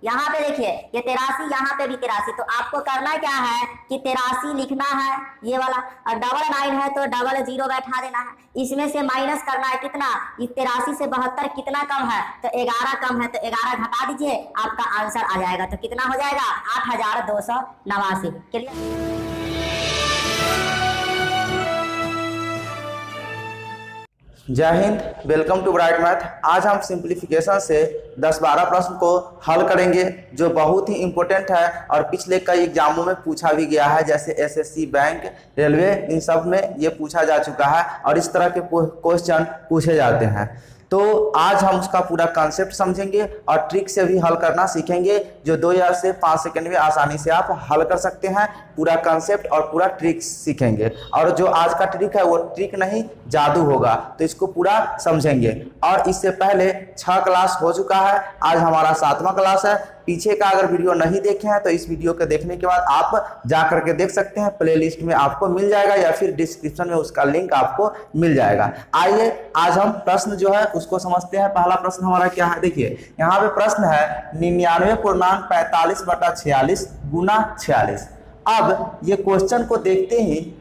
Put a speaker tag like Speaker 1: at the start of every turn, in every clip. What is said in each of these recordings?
Speaker 1: यहाँ पे देखिए ये 83, यहाँ पे भी 83, तो आपको करना क्या है कि 83 लिखना है ये वाला, और 99 है तो 00 बैठा देना है। इसमें से माइनस करना है कितना, इस 83 से 72 कितना कम है, तो 11 कम है, तो 11 घटा दीजिए, आपका आंसर आ जाएगा। तो कितना हो जाएगा 8289। क्लियर।
Speaker 2: जय Hind, welcome to Bright Math. आज हम सिंप्लीफिकेशन से 10-12 प्रश्न को हल करेंगे जो बहुत ही इंपॉर्टेंट है और पिछले कई एग्जामों में पूछा भी गया है, जैसे एसएससी, बैंक, रेलवे, इन सब में ये पूछा जा चुका है और इस तरह के क्वेश्चन पूछे जाते हैं। तो आज हम उसका पूरा कॉन्सेप्ट समझेंगे और ट्रिक से भी हल करना सीखेंगे, जो 2 या से 5 सेकंड में आसानी से आप हल कर सकते हैं। पूरा कॉन्सेप्ट और पूरा ट्रिक सीखेंगे, और जो आज का ट्रिक है वो ट्रिक नहीं जादू होगा, तो इसको पूरा समझेंगे। और इससे पहले 6 क्लास हो चुका है, आज हमारा 7वां क्लास है। पीछे का अगर वीडियो नहीं देखे हैं तो इस वीडियो के देखने के बाद आप जा करके देख सकते हैं, प्लेलिस्ट में आपको मिल जाएगा या फिर डिस्क्रिप्शन में उसका लिंक आपको मिल जाएगा। आइए आज हम प्रश्न जो है उसको समझते हैं। पहला प्रश्न हमारा क्या है, देखिए यहाँ पे प्रश्न है 99.45/46 गुना 46। अब ये क्वेश्चन को देखते ही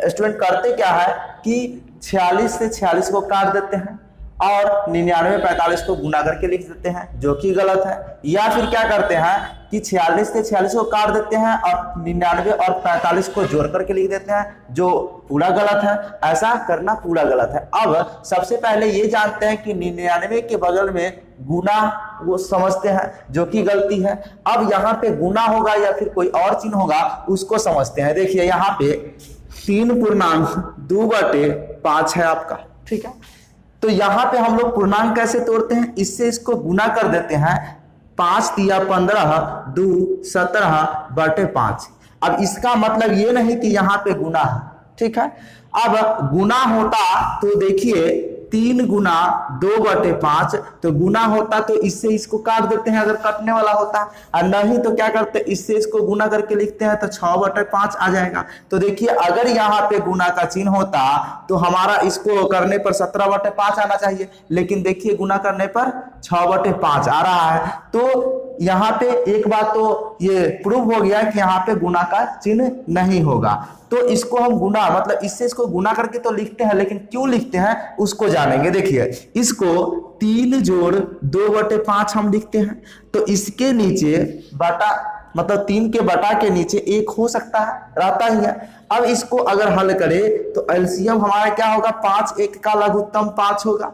Speaker 2: स्टूडेंट करते क्या है कि 46 से 46 को काट देते हैं और 99-45 को गुना करके लिख देते हैं, जो कि गलत है। या फिर क्या करते हैं कि 46 से 46 को काट देते हैं और 99 और 45 को जोड़ करके लिख देते हैं, जो पूरा गलत है। ऐसा करना पूरा गलत है। अब सबसे पहले ये जानते हैं कि 99 के बगल में गुना वो समझते हैं, जो कि गलती है। अब यहाँ पे गुना होगा या फिर कोई और चिन्ह होगा उसको समझते हैं। देखिए यहाँ पे 3/2/5 है आपका, ठीक है। तो यहाँ पे हम लोग पूर्णांक कैसे तोड़ते हैं, इससे इसको गुना कर देते हैं। 5 तिया 15, 2 17/5। अब इसका मतलब ये नहीं कि यहाँ पे गुना है, ठीक है। अब गुना होता तो देखिए 3 गुना 2/5, तो गुना होता तो इससे इसको काट देते हैं अगर कटने वाला होता, और नहीं तो क्या करते इससे इसको गुना करके लिखते हैं तो 6/5 आ जाएगा। तो देखिए अगर यहाँ पे गुना का चिन्ह होता तो हमारा इसको करने पर 17/5 आना चाहिए, लेकिन देखिए गुना करने पर 6/5 आ रहा है। तो यहाँ पे एक बात तो ये प्रूव हो गया कि यहाँ पे गुना का चिन्ह नहीं होगा। तो इसको हम गुना मतलब इससे इसको गुना करके तो लिखते हैं, लेकिन क्यों लिखते हैं उसको जानेंगे। देखिए इसको 3 जोड़ 2/5 हम लिखते हैं, तो इसके नीचे बटा मतलब 3 के बटा के नीचे 1 हो सकता है, रहता ही है। अब इसको अगर हल करें तो एलसीएम हमारा क्या होगा, 5 1 का लघुत्तम 5 होगा।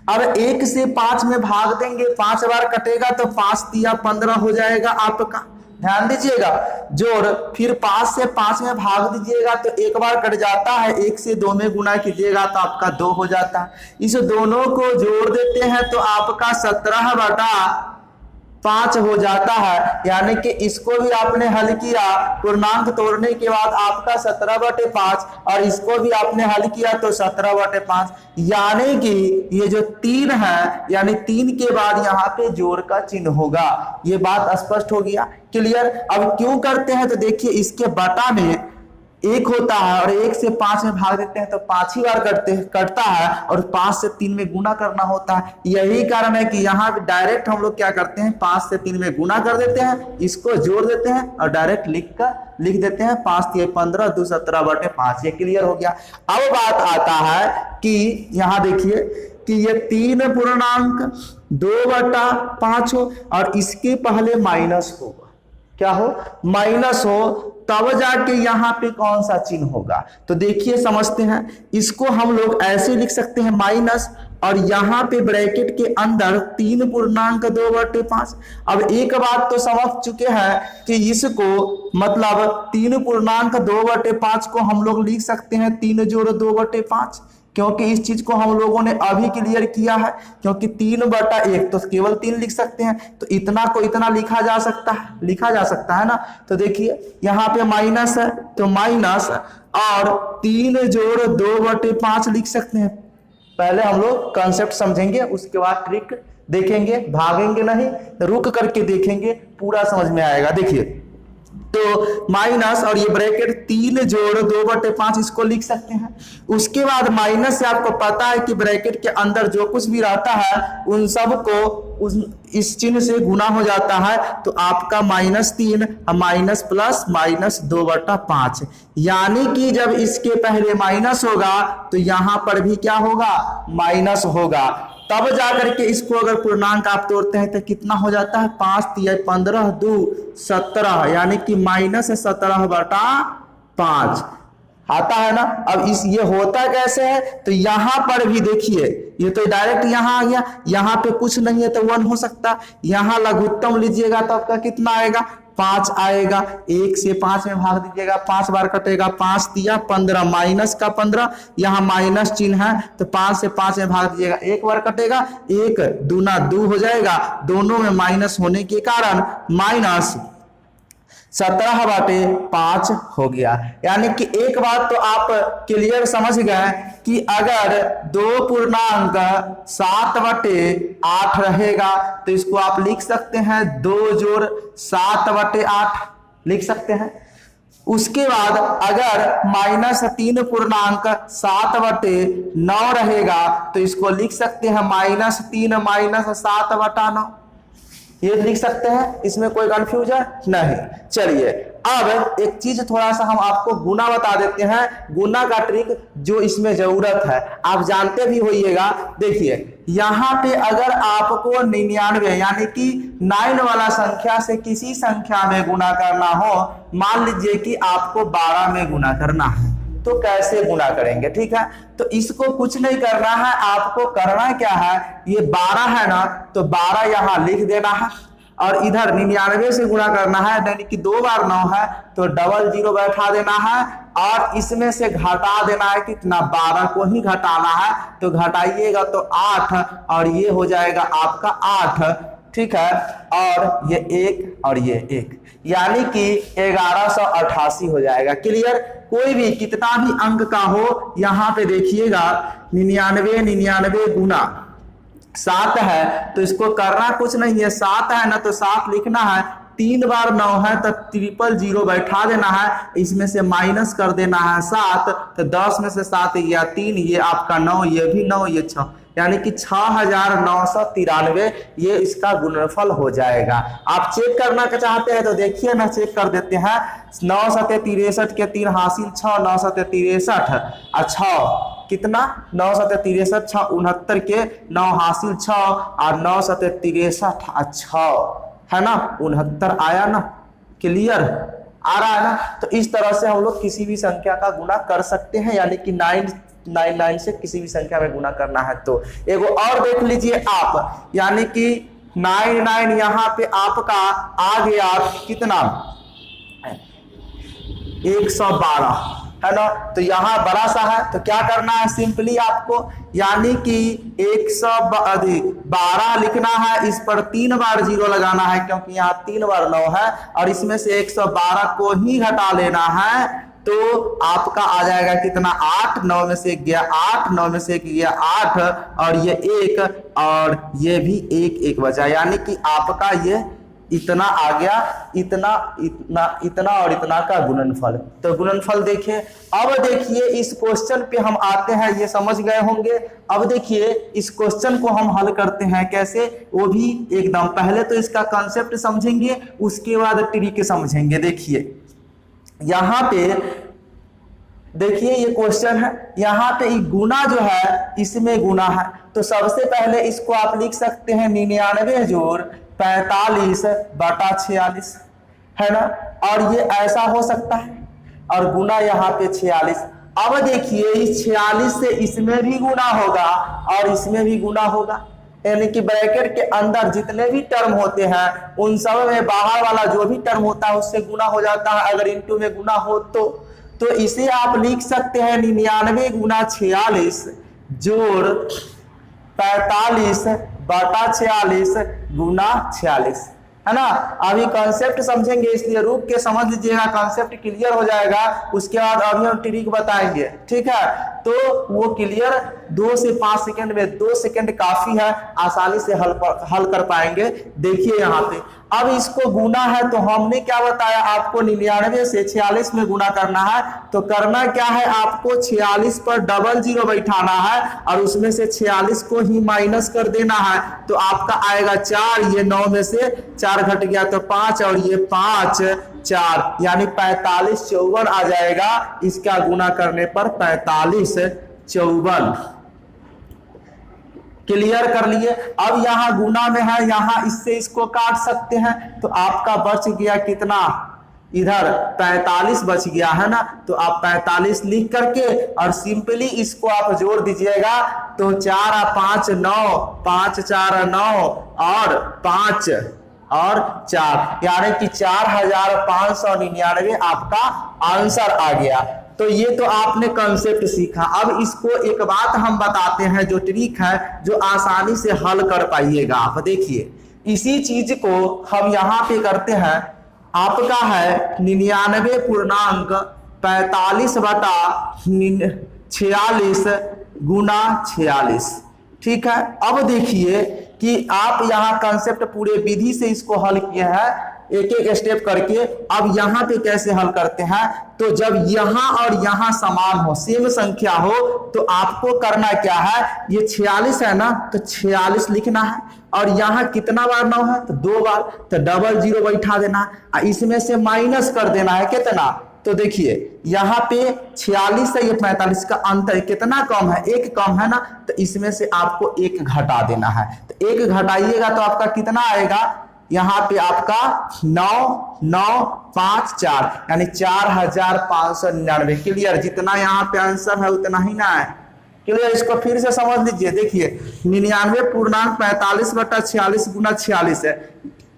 Speaker 2: अब 1 से 5 में भाग देंगे, 5 बार कटेगा तो 5 तिया 15 हो जाएगा आपका। ध्यान दीजिएगा, जोड़ फिर 5 से 5 में भाग दीजिएगा तो 1 बार कट जाता है, 1 से 2 में गुना कीजिएगा तो आपका 2 हो जाता है। इस दोनों को जोड़ देते हैं तो आपका 17/5 हो जाता है। यानी कि इसको भी आपने हल किया, पूर्णांक तोड़ने के बाद आपका 17/5, और इसको भी आपने हल किया तो 17/5। यानी कि ये जो 3 है, यानी 3 के बाद यहाँ पे जोड़ का चिन्ह होगा। ये बात स्पष्ट हो गया, क्लियर। अब क्यों करते हैं तो देखिए इसके बटा में 1 होता है और 1 से 5 में भाग देते हैं तो 5 ही बार कटता है, और 5 से 3 में गुना करना होता है। यही कारण है कि यहाँ डायरेक्ट हम लोग क्या करते हैं, 5 से 3 में गुना कर देते हैं, इसको जोड़ देते हैं और डायरेक्ट लिख देते हैं 5 तिया 15, 2 17/5। ये क्लियर हो गया। अब बात आता है कि यहाँ देखिए कि ये 3 पूर्णांक 2/5 हो और इसके पहले माइनस होगा, क्या हो, माइनस हो, तब जाके यहाँ पे कौन सा चिन्ह होगा। तो देखिए समझते हैं, इसको हम लोग ऐसे लिख सकते हैं माइनस, और यहाँ पे ब्रैकेट के अंदर 3 पूर्णांक 2/5। अब एक बात तो समझ चुके हैं कि इसको मतलब 3 पूर्णांक 2/5 को हम लोग लिख सकते हैं 3 जोड़ 2/5, क्योंकि इस चीज को हम लोगों ने अभी क्लियर किया है। क्योंकि 3/1 तो केवल 3 लिख सकते हैं, तो इतना को इतना लिखा जा सकता है ना। तो देखिए यहाँ पे माइनस है तो माइनस, और 3 जोड़ 2/5 लिख सकते हैं। पहले हम लोग कॉन्सेप्ट समझेंगे, उसके बाद ट्रिक देखेंगे, भागेंगे नहीं, रुक करके देखेंगे, पूरा समझ में आएगा। देखिए तो माइनस और ये ब्रैकेट 3 जोड़ 2/5 इसको लिख सकते हैं। उसके बाद माइनस से आपको पता है कि ब्रैकेट के अंदर जो कुछ भी रहता है उन सब को इस चिन्ह से गुना हो जाता है, तो आपका -3 माइनस प्लस -2/5, यानी कि जब इसके पहले माइनस होगा तो यहां पर भी क्या होगा, माइनस होगा। तब जाकर के इसको अगर पूर्णांक आप तोड़ते हैं तो कितना हो जाता है, 5 × 15 2 17, यानी कि -17/5 आता है ना। अब ये होता कैसे है, तो यहां पर भी देखिए ये तो डायरेक्ट यहां आ गया, यहां पे कुछ नहीं है तो 1 हो सकता, यहां लघुत्तम लीजिएगा तो आपका कितना आएगा, 5 आएगा। 1 से 5 में भाग दीजिएगा, 5 बार कटेगा, 5 × 15 माइनस का 15, यहाँ माइनस चिन्ह है तो 5 से 5 में भाग दीजिएगा, 1 बार कटेगा, 1 दूना 2 हो जाएगा, दोनों में माइनस होने के कारण -17/5 हो गया। यानी कि एक बात तो आप क्लियर समझ गए कि अगर 2 पूर्णांक 7/8 रहेगा तो इसको आप लिख सकते हैं 2 जोड़ 7/8 लिख सकते हैं। उसके बाद अगर -3 पूर्णांक 7/9 रहेगा तो इसको लिख सकते हैं -3 -7/9, ये लिख सकते हैं, इसमें कोई कंफ्यूजन नहीं। चलिए अब एक चीज थोड़ा सा हम आपको गुना बता देते हैं, गुना का ट्रिक जो इसमें जरूरत है, आप जानते भी होइएगा। देखिए यहाँ पे अगर आपको 99 यानी कि 9 वाला संख्या से किसी संख्या में गुना करना हो, मान लीजिए कि आपको 12 में गुना करना है, तो कैसे गुना करेंगे, ठीक है। तो इसको कुछ नहीं करना है, आपको करना क्या है, ये 12 है ना, तो 12 यहां लिख देना है और इधर 99 से गुणा करना है, यानी कि 2 बार 9 है तो डबल 0 बैठा देना है और इसमें से घटा देना है, कितना 12 को ही घटाना है, तो घटाइएगा तो 8 और ये हो जाएगा आपका 8, ठीक है। और ये 1 और ये 1, यानी कि 1188 हो जाएगा। क्लियर, कोई भी कितना भी अंक का हो, यहां पे देखिएगा 99 गुना 7 है तो इसको करना कुछ नहीं है, 7 है ना तो 7 लिखना है, 3 बार 9 है तो 000 बैठा देना है, इसमें से माइनस कर देना है 7, तो 10 में से 7 या 3, ये आपका 9, ये भी 9, ये 6, यानी कि 6993 ये इसका गुणनफल हो जाएगा। आप चेक करना के चाहते हैं तो देखिए ना, चेक कर देते हैं। 9 × 63 के 3 हासिल 6, 9 × 63 और 6 कितना, 9 × 63 6 69 के 9 हासिल 6 और 9 × 63 और 6 है ना, 69 आया ना। क्लियर आ रहा है ना। तो इस तरह से हम लोग किसी भी संख्या का गुना कर सकते हैं, यानी कि 999 से किसी भी संख्या में गुना करना है। तो एगो और देख लीजिए आप, यानी कि 99 यहाँ पे आपका आ गया कितना, 112 है ना। तो यहाँ बड़ा सा है तो क्या करना है, सिंपली आपको यानी कि 112 लिखना है, इस पर 3 बार 0 लगाना है क्योंकि यहाँ 3 बार 9 है और इसमें से 112 को ही घटा लेना है, तो आपका आ जाएगा कितना, 8, 9 में से 1 गया 8, 9 में से 1 गया 8 और ये 1 और ये भी 1 बचा, यानी कि आपका ये इतना आ गया, इतना इतना इतना और इतना का गुणनफल। तो गुणनफल देखिए। अब देखिए इस क्वेश्चन पे हम आते हैं, ये समझ गए होंगे। अब देखिए इस क्वेश्चन को हम हल करते हैं कैसे, वो भी एकदम पहले तो इसका कॉन्सेप्ट समझेंगे, उसके बाद ट्रिक समझेंगे। देखिए यहाँ पे देखिए ये क्वेश्चन है, यहाँ पे गुना जो है इसमें गुना है, तो सबसे पहले इसको आप लिख सकते हैं 99 जोड़ 45/46 है ना, और ये ऐसा हो सकता है और गुना यहाँ पे 46। अब देखिए इस 46 से इसमें भी गुना होगा और इसमें भी गुना होगा, यानी कि ब्रैकेट के अंदर जितने भी टर्म होते हैं उन सब में बाहर वाला जो भी टर्म होता है उससे गुना हो जाता है, अगर इनटू में गुना हो तो इसे आप लिख सकते हैं 99 गुना 46 जोड़ 45/46 गुना 46 है ना। अभी कॉन्सेप्ट समझेंगे इसलिए रुक के समझ लीजिएगा, कॉन्सेप्ट क्लियर हो जाएगा, उसके बाद अभी हम ट्रिक बताएंगे, ठीक है। तो वो क्लियर 2 से 5 सेकंड में, 2 सेकंड काफी है, आसानी से हल कर पाएंगे। देखिए यहाँ पे अब इसको गुना है तो हमने क्या बताया आपको 99 से 46 में गुना करना है। तो करना क्या है आपको 46 पर डबल जीरो बैठाना है और उसमें से 46 को ही माइनस कर देना है। तो आपका आएगा 4, ये 9 में से 4 घट गया तो 5 और ये 5 4 यानी 45 54 आ जाएगा। इसका गुना करने पर 45 54 क्लियर कर लिए। अब यहां गुना में है, यहां इससे इसको काट सकते हैं तो आपका बच गया कितना, इधर 45 बच गया है ना। तो आप 45 लिख करके और सिंपली इसको आप जोड़ दीजिएगा तो 4 और 5 9, 5 4 9 और 5 और 4 यानी कि 4599 आपका आंसर आ गया। तो ये तो आपने कंसेप्ट सीखा। अब इसको एक बात हम बताते हैं जो ट्रिक है जो आसानी से हल कर पाइएगा आप। देखिए इसी चीज को हम यहाँ पे करते हैं। आपका है 99/45/46 गुना 46। ठीक है, अब देखिए कि आप यहाँ कंसेप्ट पूरे विधि से इसको हल किए हैं एक एक स्टेप करके। अब यहाँ पे कैसे हल करते हैं, तो जब यहाँ और यहाँ समान हो, सेम संख्या हो, तो आपको करना क्या है, ये 46 है ना तो 46 लिखना है और यहाँ कितना बार 9 है तो 2 बार, तो डबल जीरो बैठा देना है। इसमें से माइनस कर देना है कितना, तो देखिए यहाँ पे 46 है, ये 45 का अंतर कितना कम है, 1 कम है ना। तो इसमें से आपको 1 घटा देना है। तो 1 घटाइएगा तो आपका कितना आएगा, यहाँ पे आपका 9 9 5 4 यानी 4599। क्लियर, जितना यहाँ पे आंसर है उतना ही ना है। क्लियर, इसको फिर से समझ लीजिए। देखिए 99.45/46 गुना 46 है,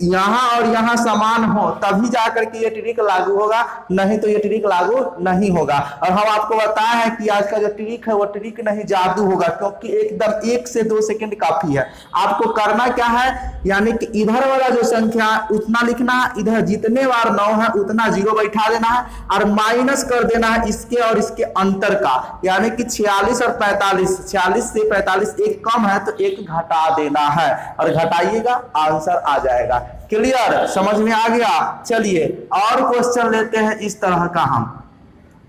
Speaker 2: यहाँ और यहाँ समान हो तभी जाकर के ये ट्रिक लागू होगा, नहीं तो ये ट्रिक लागू नहीं होगा। और हम आपको बताया है कि आज का जो ट्रिक है वो ट्रिक नहीं जादू होगा, क्योंकि एकदम 1 से 2 सेकंड काफी है। आपको करना क्या है, यानी कि इधर वाला जो संख्या उतना लिखना है, इधर जितने बार 9 है उतना जीरो बैठा देना है और माइनस कर देना है इसके और इसके अंतर का। यानी कि 46 और 45, 46 से 45 1 कम है तो 1 घटा देना है और घटाइएगा आंसर आ जाएगा। क्लियर, समझ में आ गया। चलिए और क्वेश्चन लेते हैं इस तरह का, हम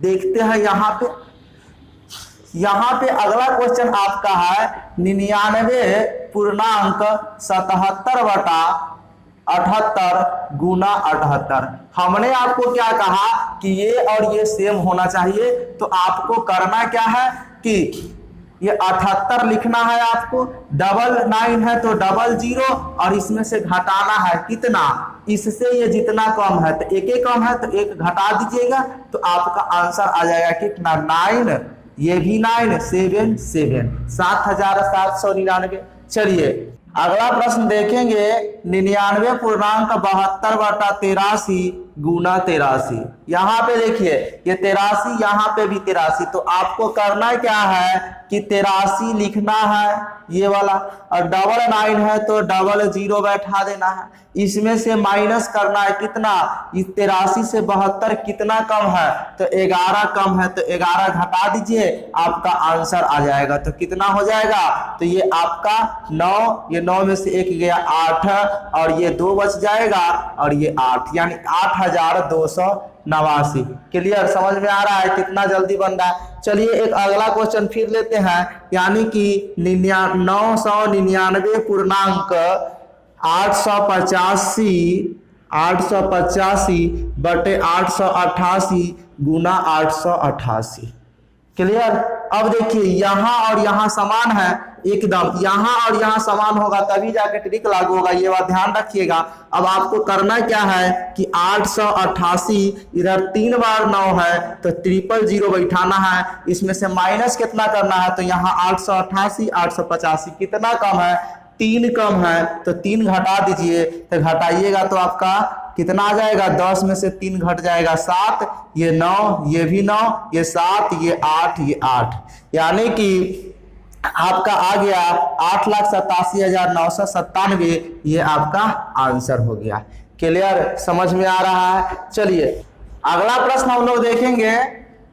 Speaker 2: देखते हैं यहाँ पे अगला क्वेश्चन आपका है 99.77/78 गुना 78। हमने आपको क्या कहा कि ये और ये सेम होना चाहिए, तो आपको करना क्या है कि ये 78 लिखना है आपको, 99 है तो डबल जीरो और इसमें से घटाना है कितना, इससे ये जितना कम है तो 1 कम है तो 1 घटा दीजिएगा तो आपका आंसर आ जाएगा कितना 9, ये भी 9 7 7 7799। चलिए अगला प्रश्न देखेंगे 99.72/83 गुना 83। यहाँ पे देखिए ये 83, यहाँ पे भी 83। तो आपको करना क्या है कि 83 लिखना है ये वाला और 99 है तो डबल जीरो बैठा देना है। इसमें से माइनस करना है कितना, इस 83 से 72 कितना कम है तो 11 कम है तो 11 घटा दीजिए, आपका आंसर आ जाएगा। तो कितना हो जाएगा, तो ये आपका 9, ये 9 में से 1 गया 8 और ये 2 बच जाएगा और ये 8 यानी 8289। क्लियर, समझ में आ रहा है कितना जल्दी बन रहा है। चलिए एक अगला क्वेश्चन फिर लेते हैं, यानी कि 999.885/888 गुना 888। क्लियर, अब देखिए यहाँ और यहाँ समान है एकदम, यहाँ और यहाँ समान होगा तभी जाके ट्रिक लागू होगा, ये बात ध्यान रखिएगा। अब आपको करना क्या है कि 888 इधर 3 बार 9 है तो 000 बैठाना है, इसमें से माइनस कितना करना है तो यहाँ 888 885 कितना कम है 3 कम है तो 3 घटा दीजिए, तो घटाइएगा तो आपका कितना आ जाएगा, 10 में से 3 घट जाएगा 7, ये 9, ये भी 9, ये 7, ये 8, ये 8 यानी कि आपका आ गया 8,87,997। ये आपका आंसर हो गया। क्लियर, समझ में आ रहा है। चलिए अगला प्रश्न हम लोग देखेंगे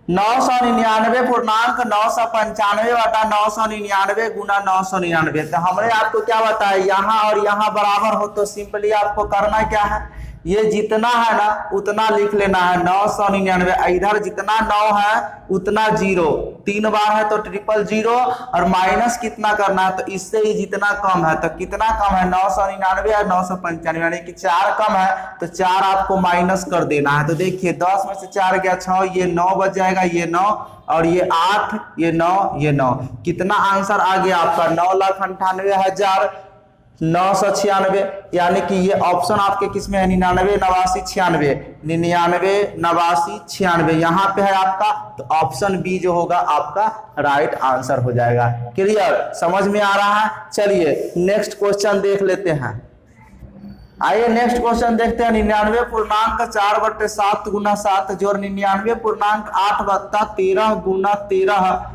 Speaker 2: 999.995 बटा 999 गुना 999। तो हमने आपको क्या बताया, यहाँ और यहाँ बराबर हो तो सिंपली आपको करना क्या है, ये जितना है ना उतना लिख लेना है 999। इधर जितना 9 है उतना 0, 3 बार है तो 000 और माइनस कितना करना है, तो इससे ही जितना कम है, तो कितना कम है 999 और 995, यानी कि 4 कम है तो 4 आपको माइनस कर देना है। तो देखिए 10 में से 4 गया 6, ये 9 बच जाएगा, ये 9 और ये 8, ये 9, ये 9। कितना आंसर आ गया आपका 9,98,996, यानी कि ये ऑप्शन आपके किसमें है 99, 89, 96, 99, 89, 96 यहाँ पे है आपका। तो ऑप्शन बी जो होगा आपका राइट आंसर हो जाएगा। क्लियर, समझ में आ रहा है। चलिए नेक्स्ट क्वेश्चन देख लेते हैं। आइए नेक्स्ट क्वेश्चन देखते हैं। 99.4/7 गुना 7 जोड़ 99.8/13 गुना 13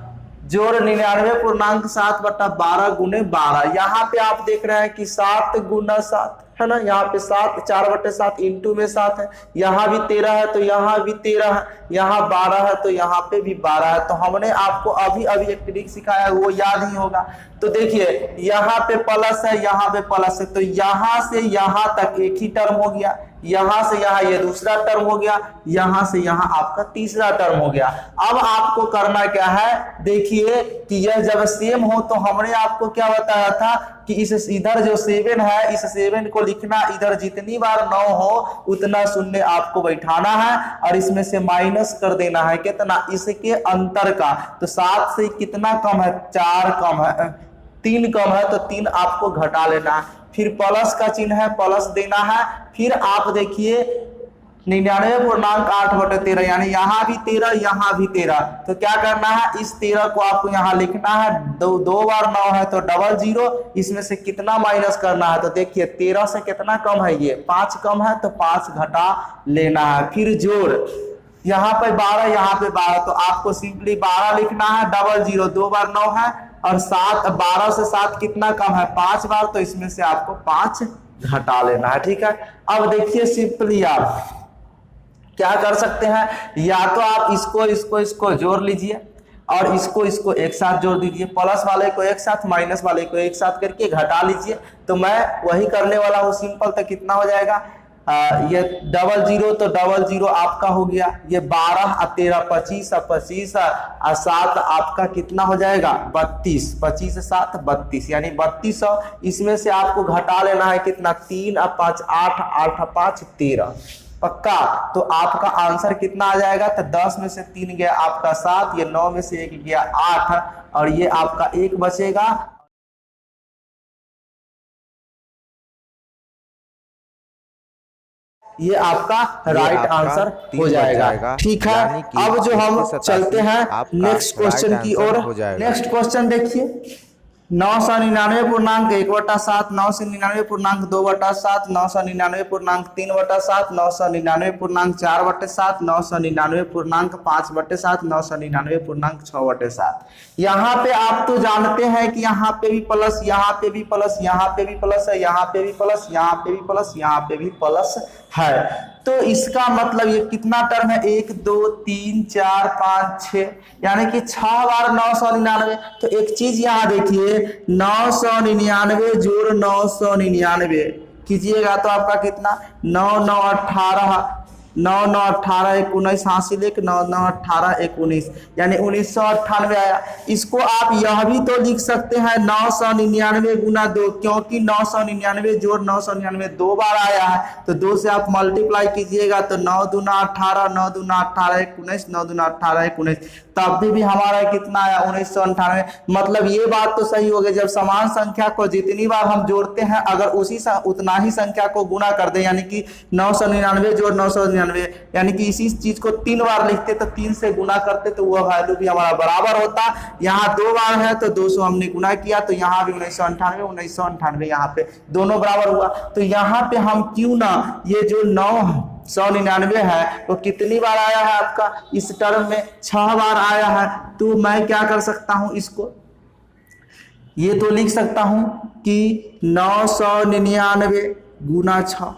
Speaker 2: जोड़ 99.7/12 गुने 12। यहाँ पे आप देख रहे हैं कि 7 गुना 7 है ना, यहाँ पे 7, 4/7 इंटू में 7 है, यहाँ भी 13 है तो यहाँ भी 13 है, यहाँ 12 है तो यहाँ पे भी 12 है। तो हमने आपको अभी एक ट्रिक सिखाया वो याद ही होगा। तो देखिए यहाँ पे प्लस है, यहाँ पे प्लस है, तो यहाँ से यहाँ तक एक ही टर्म हो गया, यहाँ से यहाँ ये दूसरा टर्म हो गया, यहाँ से यहाँ आपका तीसरा टर्म हो गया। अब आपको करना क्या है, देखिए कि यह जब सेम हो तो हमने आपको क्या बताया था कि इस इधर जो 7 है, इस 7 को लिखना, इधर जितनी बार 9 हो उतना शून्य आपको बैठाना है और इसमें से माइनस कर देना है कितना, इसके अंतर का। तो 7 से कितना कम है, 4 कम है, 3 कम है तो 3 आपको घटा लेना है। फिर प्लस का चिन्ह है, प्लस देना है। फिर आप देखिए 99.8/13, यानी यहाँ भी 13, यहाँ भी 13। तो क्या करना है, इस 13 को आपको यहाँ लिखना है, 2 बार 9 है तो 00, इसमें से कितना माइनस करना है। तो देखिए 13 से कितना कम है, ये 5 कम है तो 5 घटा लेना है। फिर जोड़, यहाँ पे 12, यहाँ पे 12, तो आपको सिंपली 12 लिखना है, 00, 2 बार 9 है और 7, 12 से 7 कितना कम है, 5 बार, तो इसमें से आपको 5 घटा लेना है। ठीक है, अब देखिए सिंपली आप क्या कर सकते हैं, या तो आप इसको जोड़ लीजिए और इसको एक साथ जोड़ दीजिए, प्लस वाले को एक साथ, माइनस वाले को एक साथ करके घटा लीजिए। तो मैं वही करने वाला हूँ सिंपल। तो कितना हो जाएगा, ये 00 तो 00 आपका हो गया, ये 12 और 13 25 और 25 और 7 आपका कितना हो जाएगा 32, 25 से 7 32, यानी 3200। इसमें से आपको घटा लेना है कितना, 3 और 5 8, 8 और 5 13, पक्का। तो आपका आंसर कितना आ जाएगा, तो 10 में से 3 गया आपका 7, ये 9 में से 1 गया 8 और ये आपका 1 बचेगा। ये आपका राइट आंसर हो जाएगा। ठीक है, अब जो हम चलते हैं नेक्स्ट क्वेश्चन की ओर। नेक्स्ट क्वेश्चन देखिए, 999.1/7, 999.2/7, 999.3/7, 999.4/7, 999.5/7, 999.6/7। यहाँ पे आप तो जानते हैं कि यहाँ पे भी प्लस, यहाँ पे भी प्लस, यहाँ पे भी प्लस है, यहाँ पे भी प्लस, यहाँ पे भी प्लस, यहाँ पे भी प्लस है। तो इसका मतलब ये कितना टर्म है, 1 2 3 4 5 6, यानी कि 6 बार 999। तो एक चीज यहाँ देखिए, 999 जोड़ 999 कीजिएगा तो आपका कितना, 9 9 18, 9 9 18 19 हासिल 1, 9 9 18 19, यानी 1998 आया। इसको आप यह भी तो लिख सकते हैं 999 गुना 2, क्योंकि 999 जोड़ 999 2 बार आया है। तो 2 से आप मल्टीप्लाई कीजिएगा तो 9 दूना 18, 9 दूना 18 19, 9 दूना 18 19, तब भी हमारा कितना आया 1998। मतलब ये बात तो सही हो गई, जब समान संख्या को जितनी बार हम जोड़ते हैं अगर उतना ही संख्या को गुना कर दे, यानी कि 999 जोड़ 999, यानी कि इसी चीज को 3 बार लिखते तो 3 से गुना करते तो वह वैल्यू भी हमारा बराबर होता। यहाँ 2 बार है तो 200 हमने गुना किया, तो यहाँ भी 1998 यहाँ पे दोनों बराबर हुआ। तो यहाँ पे हम क्यों ना ये जो 999 है वो कितनी बार आया है आपका इस टर्म में, 6 बार आया है। तो मैं क्या कर सकता हूं, इसको ये तो लिख सकता हूं कि 999 गुना 6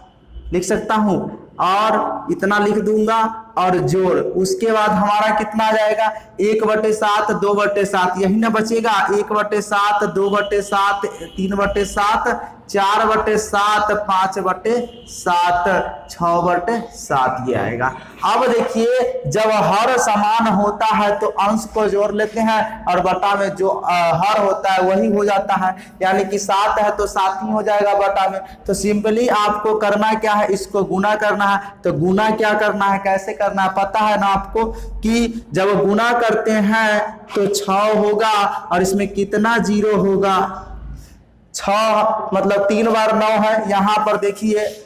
Speaker 2: लिख सकता हूं और इतना लिख दूंगा और जोड़, उसके बाद हमारा कितना आ जाएगा 1/7 2/7, यही ना बचेगा 1/7 2/7 3/7 4/7 5/7 6/7 ये आएगा। अब देखिए जब हर समान होता है तो अंश को जोड़ लेते हैं और बटा में जो हर होता है वही हो जाता है, यानी कि 7 है तो 7 ही हो जाएगा बटा में। तो सिंपली आपको करना क्या है, इसको गुना करना है। तो गुना क्या करना है, कैसे करना है पता है ना आपको, कि जब गुना करते हैं तो 6 होगा और इसमें कितना 0 होगा, 6 मतलब 3 बार 9 है, यहां पर देखिए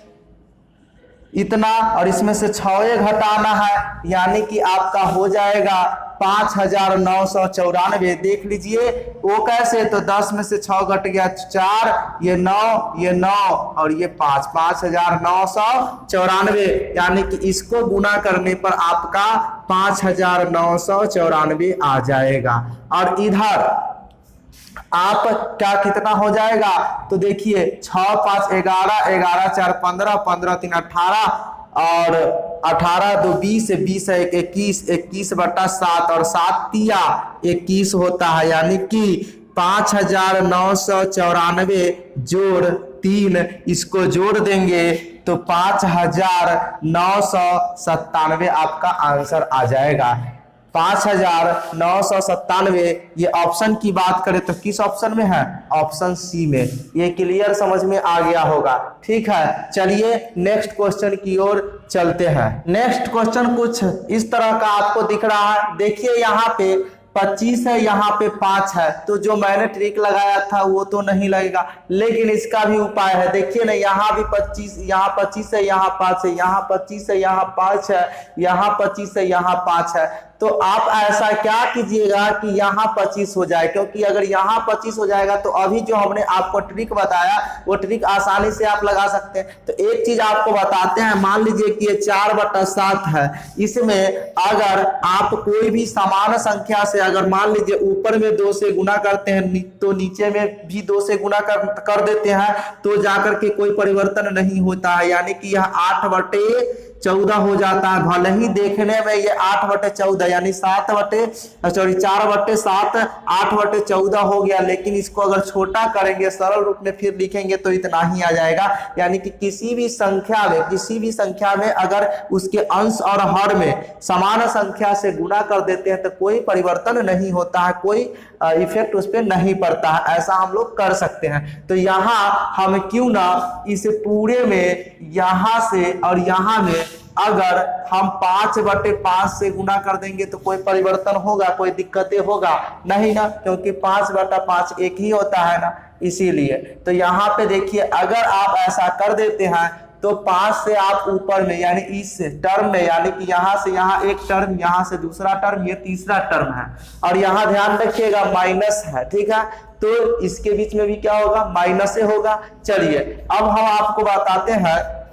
Speaker 2: इतना और इसमें से 6 घटाना है, यानी कि आपका हो जाएगा 5994। देख लीजिए वो कैसे, तो 10 में से 6 घट गया 4, ये 9 और ये 5, 5994, यानी कि इसको गुना करने पर आपका 5994 आ जाएगा। और इधर आप क्या कितना हो जाएगा, तो देखिए 6 5 11 11 4 15 15 3 18 और 18 2 20 20 1 21 21/7 और 7 तिया 21 होता है, यानी कि 5994 जोड़ 3, इसको जोड़ देंगे तो 5997 आपका आंसर आ जाएगा। 5997। ये ऑप्शन की बात करें तो किस ऑप्शन में है, ऑप्शन सी में। ये क्लियर समझ में आ गया होगा। ठीक है, चलिए नेक्स्ट क्वेश्चन की ओर चलते हैं। नेक्स्ट क्वेश्चन कुछ इस तरह का आपको दिख रहा है। देखिए यहाँ पे 25 है, यहाँ पे 5 है, तो जो मैंने ट्रिक लगाया था वो तो नहीं लगेगा, लेकिन इसका भी उपाय है। देखिए ना, यहाँ भी 25, यहाँ 25 है, यहाँ 5 है, यहाँ 25 है, यहाँ 5 है, यहाँ 25 है, यहाँ 5 है। तो आप ऐसा क्या कीजिएगा कि यहाँ 25 हो जाए, क्योंकि अगर यहाँ 25 हो जाएगा तो अभी जो हमने आपको ट्रिक बताया वो ट्रिक आसानी से आप लगा सकते हैं। तो एक चीज आपको बताते हैं, मान लीजिए कि ये 4/7 है, इसमें अगर आप कोई भी समान संख्या से अगर मान लीजिए ऊपर में 2 से गुना करते हैं तो नीचे में भी 2 से गुना कर देते हैं तो जाकर के कोई परिवर्तन नहीं होता है, यानी कि यह 8/14 हो जाता है। भले ही देखने में ये 8/14 यानी 4/7 8/14 हो गया, लेकिन इसको अगर छोटा करेंगे सरल रूप में फिर लिखेंगे तो इतना ही आ जाएगा। यानी कि किसी भी संख्या में अगर उसके अंश और हर में समान संख्या से गुना कर देते हैं तो कोई परिवर्तन नहीं होता है, कोई इफेक्ट उस पर नहीं पड़ता है। ऐसा हम लोग कर सकते हैं। तो यहाँ हम क्यों ना इस पूरे में यहाँ से और यहाँ में अगर हम 5/5 से गुना कर देंगे तो कोई परिवर्तन होगा, कोई दिक्कतें होगा नहीं ना, क्योंकि 5/5 एक ही होता है ना, इसीलिए। तो यहाँ पे देखिए अगर आप ऐसा कर देते हैं तो 5 से आप ऊपर में यानी इस टर्म में, यानी कि यहाँ से यहाँ एक टर्म, यहाँ से दूसरा टर्म, ये तीसरा टर्म है, और यहाँ ध्यान रखिएगा माइनस है। ठीक है, तो इसके बीच में भी क्या होगा, माइनस होगा। चलिए अब हम आपको बताते हैं,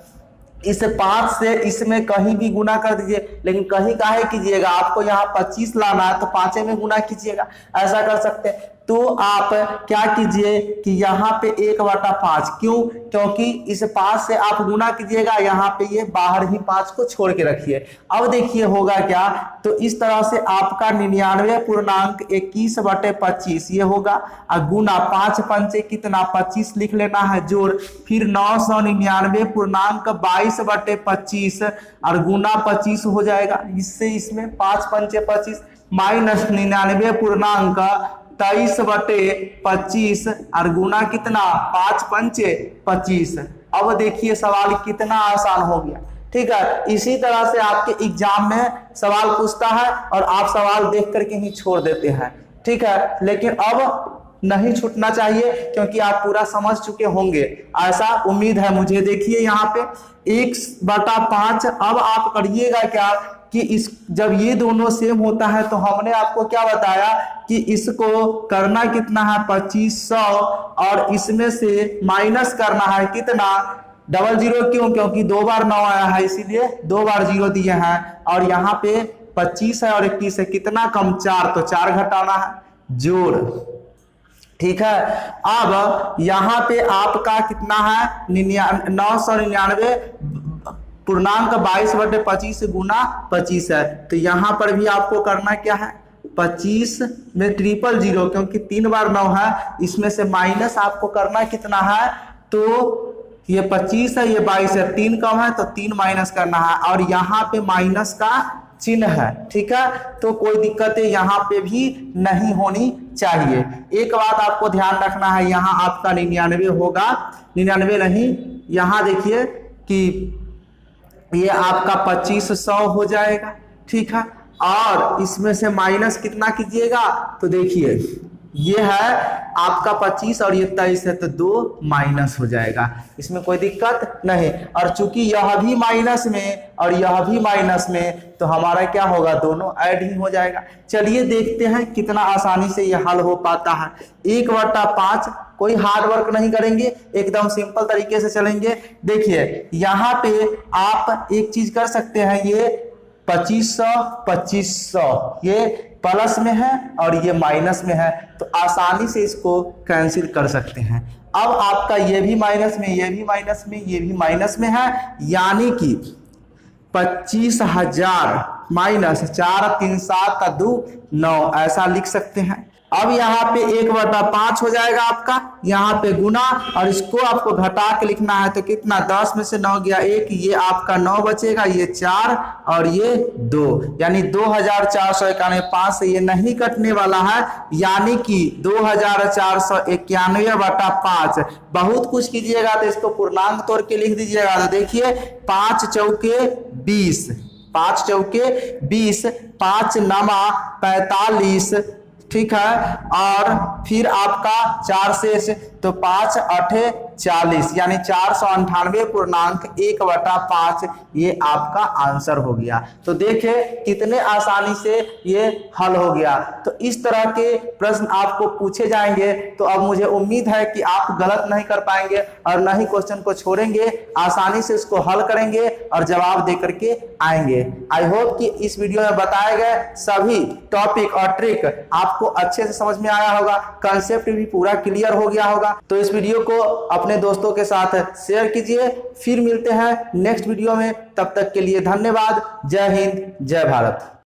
Speaker 2: इस 5 से इसमें कहीं भी गुना कर दीजिए, लेकिन कहीं काहे कीजिएगा, आपको यहाँ 25 लाना है तो 5 में गुना कीजिएगा, ऐसा कर सकते हैं। तो आप क्या कीजिए कि यहाँ पे 1/5, क्यों, क्योंकि इस 5 से आप गुना कीजिएगा, यहाँ पे ये बाहर ही 5 को छोड़ के रखिए। अब देखिए होगा क्या, तो इस तरह से आपका 99.21/25 ये होगा, और गुना 5 पंचे कितना 25 लिख लेना है, जोड़ फिर 999.22/25 और गुना 25 हो जाएगा। इससे इसमें 5 पंचे 25 माइनस 99.23/25 और गुना कितना 5 पंचे 25। अब देखिए सवाल कितना आसान हो गया। ठीक है, इसी तरह से आपके एग्जाम में सवाल पूछता है और आप सवाल देख करके ही छोड़ देते हैं। ठीक है, लेकिन अब नहीं छूटना चाहिए क्योंकि आप पूरा समझ चुके होंगे, ऐसा उम्मीद है मुझे। देखिए यहाँ पे 1/5, अब आप करिएगा क्या कि इस जब ये दोनों सेम होता है तो हमने आपको क्या बताया कि इसको करना कितना है 2500 और इसमें से माइनस करना है कितना 00, क्यों, क्योंकि 2 बार 9 आया है इसीलिए 2 बार 0 दिए हैं, और यहाँ पे 25 है और 21 है, कितना कम 4, तो 4 घटाना है, जोड़। ठीक है, अब यहाँ पे आपका कितना है 999 पूर्णांक 22/25 गुना 25 है, तो यहाँ पर भी आपको करना क्या है, 25 में 000 क्योंकि 3 बार 9 है, इसमें से माइनस आपको करना कितना है, तो ये 25 है, ये 22 है, 3 कम है तो 3 माइनस करना है, और यहाँ पे माइनस का चिन्ह है, ठीक है। तो कोई दिक्कत है यहाँ पे भी नहीं होनी चाहिए। एक बात आपको ध्यान रखना है, यहाँ आपका 99 होगा, 99 नहीं, यहाँ देखिए कि ये आपका 2500 हो जाएगा, ठीक है। और इसमें से माइनस कितना कीजिएगा, तो देखिए ये है आपका 25 और ये 23 है, तो 2 माइनस हो जाएगा, इसमें कोई दिक्कत नहीं। और चूंकि यह भी माइनस में और यह भी माइनस में, तो हमारा क्या होगा, दोनों ऐड ही हो जाएगा। चलिए देखते हैं कितना आसानी से यह हल हो पाता है। 1/5, कोई हार्ड वर्क नहीं करेंगे, एकदम सिंपल तरीके से चलेंगे। देखिए यहाँ पे आप एक चीज कर सकते हैं, ये 2500 ये प्लस में है और ये माइनस में है, तो आसानी से इसको कैंसिल कर सकते हैं। अब आपका ये भी माइनस में, ये भी माइनस में, ये भी माइनस में है, यानी कि 25,000 माइनस 4 3 7 2 9 ऐसा लिख सकते हैं। अब यहाँ पे 1/5 हो जाएगा आपका, यहाँ पे गुना, और इसको आपको घटा के लिखना है, तो कितना, 10 में से 9 गया 1, ये आपका 9 बचेगा, ये 4 और ये 2, यानी 2491। 5 से ये नहीं कटने वाला है, यानी कि 2491/5। बहुत कुछ कीजिएगा तो इसको पूर्णांक तोड़ के लिख दीजिएगा, तो देखिए 5 चौके 20, 5 चौके 20, 5 नमा 45, ठीक है। और फिर आपका 4 से तो 5 8 40, यानी 498.1/5 ये आपका आंसर हो गया। तो देखिए कितने आसानी से ये हल हो गया। तो इस तरह के प्रश्न आपको पूछे जाएंगे, तो अब मुझे उम्मीद है कि आप गलत नहीं कर पाएंगे और न ही क्वेश्चन को छोड़ेंगे, आसानी से इसको हल करेंगे और जवाब दे करके आएंगे। आई होप कि इस वीडियो में बताए गए सभी टॉपिक और ट्रिक आपको अच्छे से समझ में आया होगा, कंसेप्ट भी पूरा क्लियर हो गया होगा। तो इस वीडियो को अपने दोस्तों के साथ शेयर कीजिए। फिर मिलते हैं नेक्स्ट वीडियो में, तब तक के लिए धन्यवाद। जय हिंद, जय भारत।